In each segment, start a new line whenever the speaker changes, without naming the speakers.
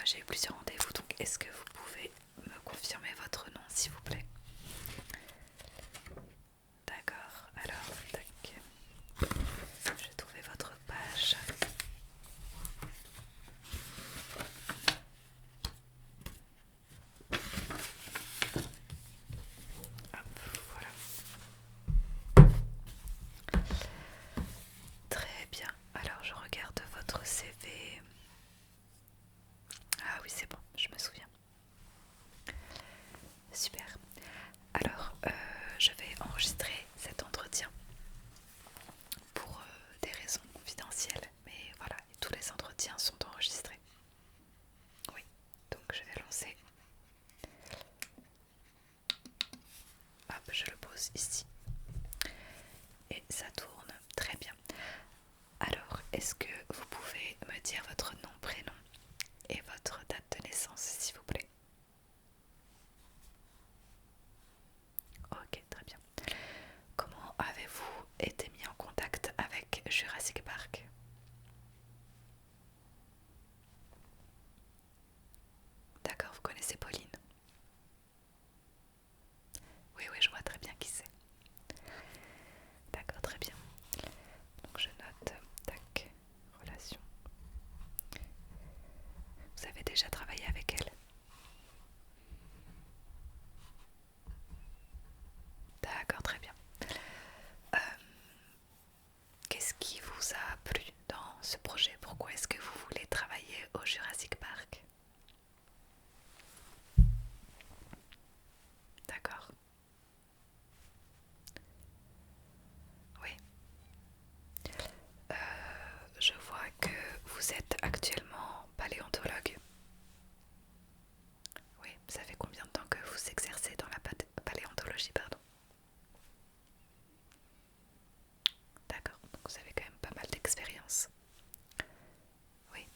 j'ai eu plusieurs rendez-vous, donc est-ce que vous pouvez me confirmer votre nom s'il vous plaît? D'accord, alors, tac. Je vais trouver votre page. Hop, voilà. Très bien, alors je regarde votre CV. Ah oui, c'est bon, je me souviens. Super. Alors, je vais enregistrer cet entretien pour des raisons confidentielles, mais voilà, tous les entretiens sont enregistrés. Oui, donc je vais lancer. Hop, je le pose ici. Et ça tourne très bien. Alors, est-ce que vous pouvez me dire votre nom, prénom et votre date de naissance, s'il vous plaît? Ok, très bien. Comment avez-vous été mis en contact avec Jurassic Park? D'accord, vous connaissez Pauline? Oui, oui, je vois très bien qui c'est. D'accord, très bien. Donc je note, tac, relation. Vous avez déjà travaillé avec elle? D'accord, très bien. Euh, Qu'est-ce qui vous a plu dans ce projet? Pourquoi est-ce que vous voulez travailler au Jurassic Park? D'accord. Oui. Euh, je vois que vous êtes actuellement paléontologue. Oui, ça fait combien de temps que vous exercez dans la paléontologie, pardon? D'accord, donc vous avez quand même pas mal d'expérience. Oui,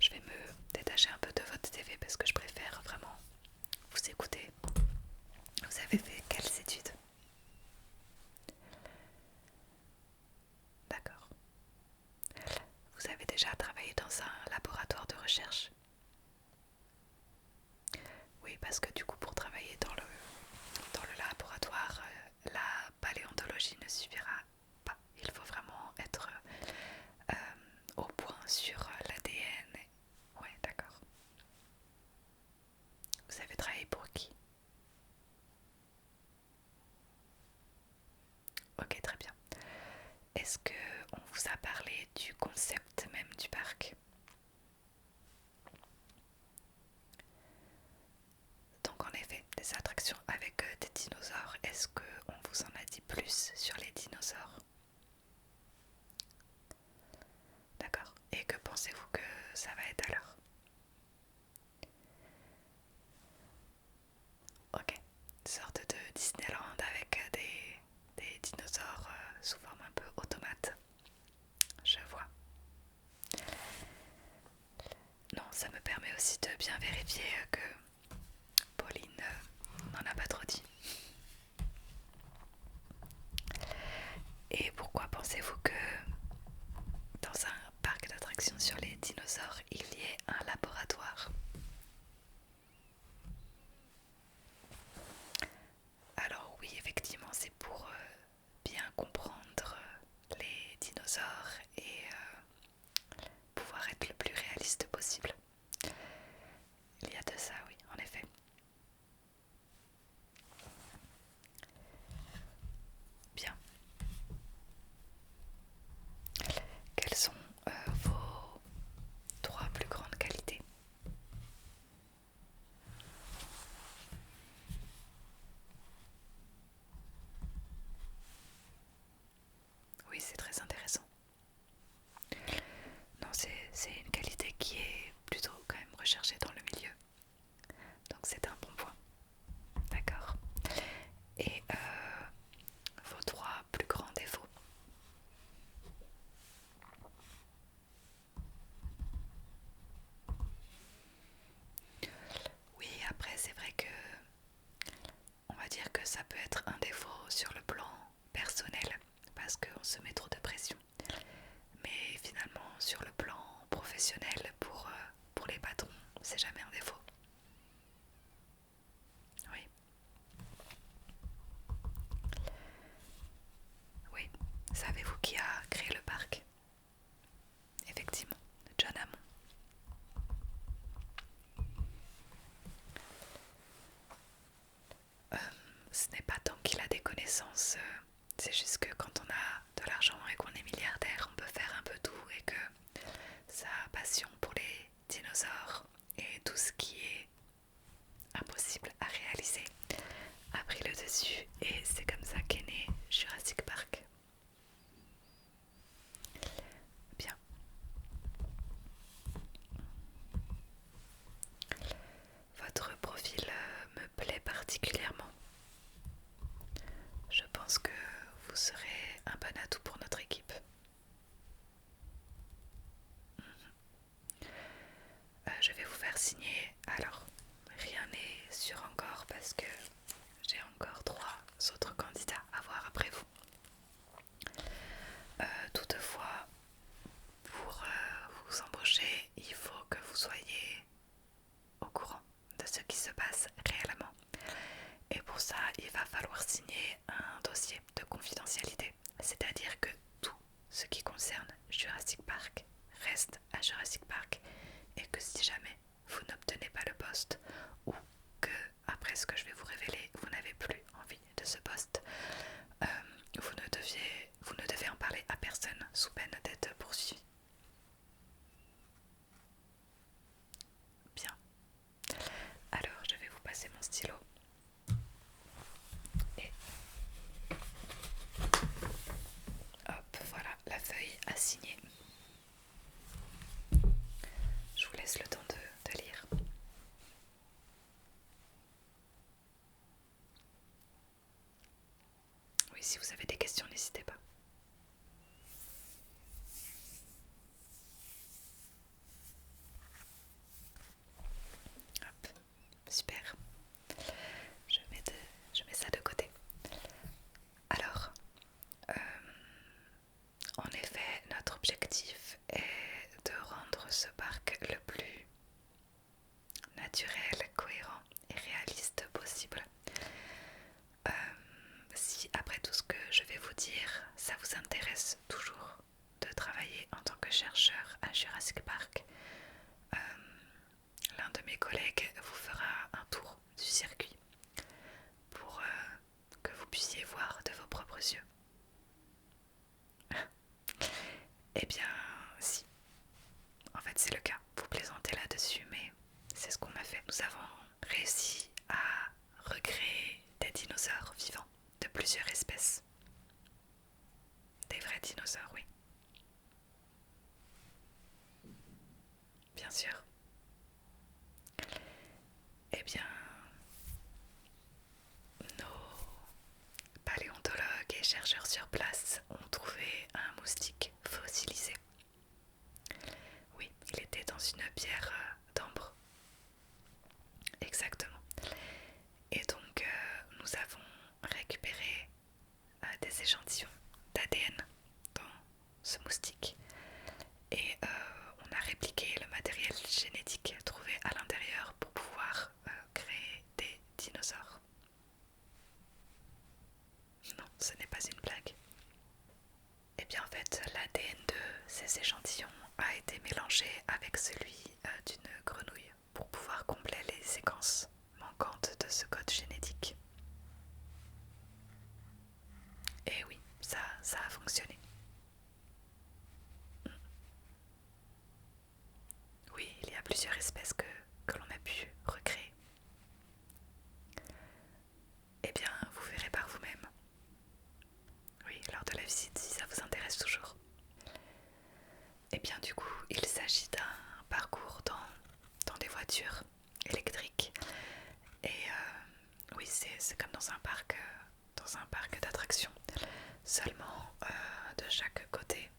je vais me détacher un peu de votre CV parce que je préfère vraiment vous écouter. Vous avez fait quelles études? D'accord. Vous avez déjà travaillé dans un laboratoire de recherche? Oui, parce que du coup, pour travailler dans le laboratoire, la paléontologie ne suffira pas. Il faut vraiment être au point sur l'ADN. Ouais, d'accord. Vous avez travaillé pour qui? Ok, très bien. Est-ce que on vous a parlé du concept même du parc? Donc en effet, des attractions avec des dinosaures. Est-ce qu'on vous en a dit plus sur les dinosaures? D'accord. Et que pensez-vous que ça va être alors? Ok. Une sorte de Disneyland avec des dinosaures sous forme un peu automate. Je vois. Non, ça me permet aussi de bien vérifier que Pauline n'en a pas trop dit. Et pourquoi pensez-vous que dans un parc d'attractions sur les dinosaures, il y ait un laboratoire? Alors oui, effectivement, c'est pour bien comprendre les dinosaures et pouvoir être le plus réaliste possible. Il y a de ça, oui, en effet. Bien. Quelles sont vos trois plus grandes qualités? Oui, c'est très intéressant. Non, c'est une qualité qui est plutôt quand même recherchée dans le milieu. Donc c'est un bon point. D'accord. Et vos trois plus grands défauts? Oui, après c'est vrai que on va dire que ça peut être un défaut sur le plan personnel parce qu'on se met trop de pression. Mais finalement sur le plan professionnel pour les patrons, connaissances. C'est juste que quand on a de l'argent et qu'on est milliardaire, on peut faire un peu tout et que sa passion pour les dinosaures et tout ce qui est impossible à réaliser a pris le dessus et c'est comme ça qu'est né Jurassic Park. Bien. Votre profil me plaît particulièrement. Je pense que vous serez un bon atout pour notre équipe. Je vais vous faire signer. Alors, rien n'est sûr encore parce que j'ai encore 3 autres candidats à voir après vous. Toutefois, pour vous embaucher, il faut que vous soyez au courant de ce qui se passe réellement. Et pour ça, il va falloir signer un dossier de confidentialité. C'est-à-dire que tout ce qui concerne Jurassic Park reste à Jurassic Park et que si jamais vous n'obtenez pas le poste ou que, après ce que je vais vous révéler, vous n'avez plus envie de ce poste, vous ne devez en parler à personne sous peine d'être poursuivi. Bien. Alors, je vais vous passer mon stylo. Et hop, voilà la feuille à signer. Je vous laisse le temps de lire. Oui, si vous avez des questions, n'hésitez pas. Hop, super. Je mets ça de côté. Alors, en effet, notre objectif est de rendre ce parc le plus naturel, cohérent et réaliste possible. Si après tout ce que je vais vous dire, ça vous intéresse toujours de travailler en tant que chercheur à Jurassic Park, l'un de mes collègues vous fera un tour du circuit pour que vous puissiez voir de vos propres yeux. Eh bien, si. En fait, c'est le cas. Vous plaisantez là-dessus, mais c'est ce qu'on a fait. Nous avons réussi à recréer des dinosaures vivants de plusieurs espèces. Des vrais dinosaures, oui. Bien sûr. Eh bien, nos paléontologues et chercheurs sur place ont trouvé un moustique fossilisé. Oui, il était dans une pierre d'ambre. Exactement. Et donc, nous avons récupéré des échantillons d'ADN dans ce moustique. Et on a répliqué le matériel génétique trouvé à l'intérieur pour pouvoir créer des dinosaures. Non, ce n'est pas une blague. Et bien en fait, l'ADN de ces échantillons a été mélangé avec celui d'une grenouille pour pouvoir combler les séquences manquantes de ce code génétique. Et oui, ça a fonctionné. Oui, il y a plusieurs espèces que l'on a pu recréer. Eh bien, vous verrez par vous-même. Oui, lors de la visite, si ça vous intéresse toujours. Eh bien, du coup, il s'agit d'un parcours dans des voitures électriques. Et oui, c'est comme dans un parc d'attractions. Seulement, de chaque côté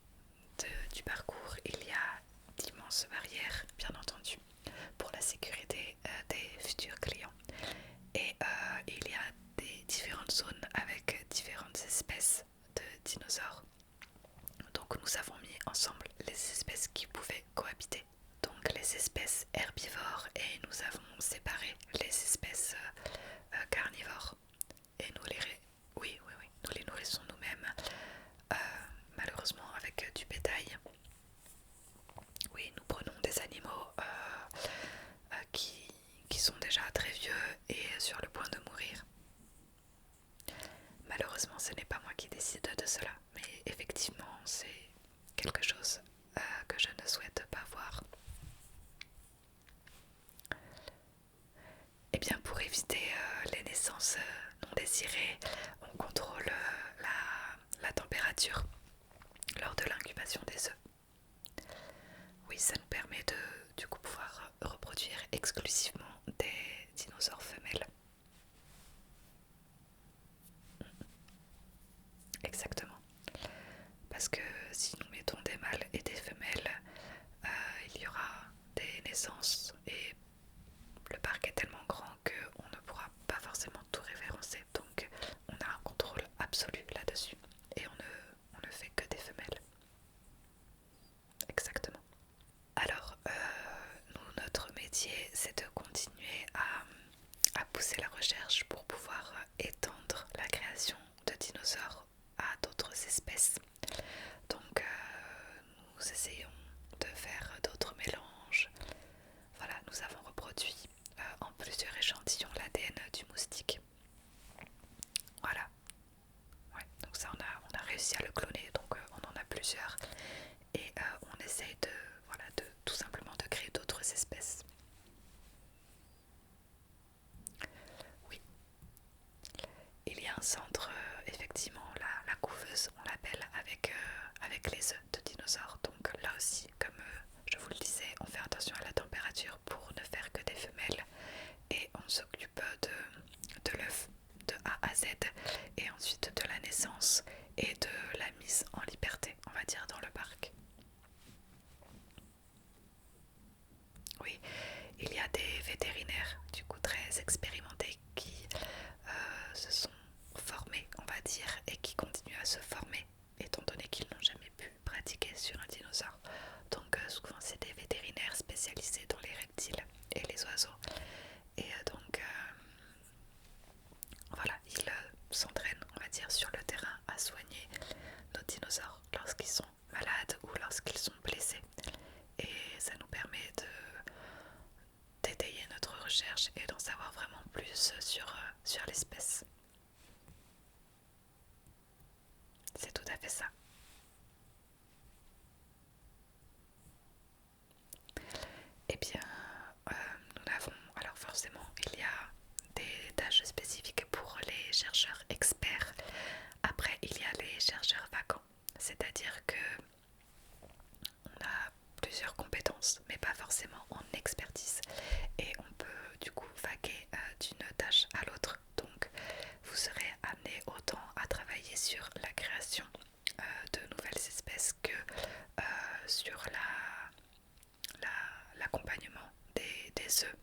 du parcours, il y a d'immenses barrières, bien entendu, pour la sécurité des futurs clients. Et il y a des différentes zones avec différentes espèces de dinosaures. Donc nous avons mis ensemble les espèces qui pouvaient cohabiter. Donc les espèces herbivores et nous avons séparé les espèces carnivores. Et nous nous les nourrissons nous-mêmes, malheureusement avec du bétail. Oui, nous prenons des animaux qui sont déjà très vieux et sur le point de mourir. Malheureusement, Eh bien, pour éviter les naissances non désirées, on contrôle la température lors de l'incubation des œufs. Oui, ça nous permet de du coup pouvoir reproduire exclusivement des dinosaures femelles. Exactement. Parce que si nous mettons des mâles et des femelles, il y aura des naissances et le parc est tellement grand qu'on ne pourra pas forcément tout référencer. Donc on a un contrôle absolu là-dessus et on ne fait que des femelles. Exactement. Alors, nous, notre métier, c'est de continuer à pousser la recherche pour pouvoir étendre la création de dinosaures à d'autres espèces. Donc, nous essayons de faire d'autres mélanges. Voilà, nous avons reproduit en plusieurs échantillons l'ADN du moustique. Voilà. Ouais, donc ça, on a réussi à le cloner, donc on en a plusieurs. Et on essaye de, voilà, de tout simplement de créer d'autres espèces. Oui, il y a un centre, effectivement, la couveuse, on l'appelle, avec les œufs de dinosaures. Donc là aussi, comme je vous le disais, on fait attention à la température pour ne faire que des femelles. Et on s'occupe de l'œuf de A à Z et ensuite de la naissance et de la mise en liberté, on va dire, dans le parc. Oui, il y a des vétérinaires du coup très expérimentés qui se sont formés, on va dire, et qui continuent à se former, étant donné qu'ils n'ont jamais pu pratiquer sur un dinosaure. Donc souvent c'est des vétérinaires spécialisés dans les reptiles et les oiseaux. Et donc voilà, ils s'entraînent, on va dire, sur le terrain à soigner nos dinosaures lorsqu'ils sont malades ou lorsqu'ils sont blessés. Et ça nous permet d'étayer notre recherche et d'en savoir vraiment plus sur l'espèce. C'est tout à fait ça. Eh bien, nous n'avons, alors forcément, il y a des tâches spécifiques pour les chercheurs experts. Après, il y a les chercheurs vacants, c'est-à-dire que on a plusieurs compétences, mais pas forcément en expertise. Et on peut du coup vaguer d'une tâche à l'autre. Donc, vous serez amené autant à travailler sur la création de nouvelles espèces que sur l'accompagnement des œufs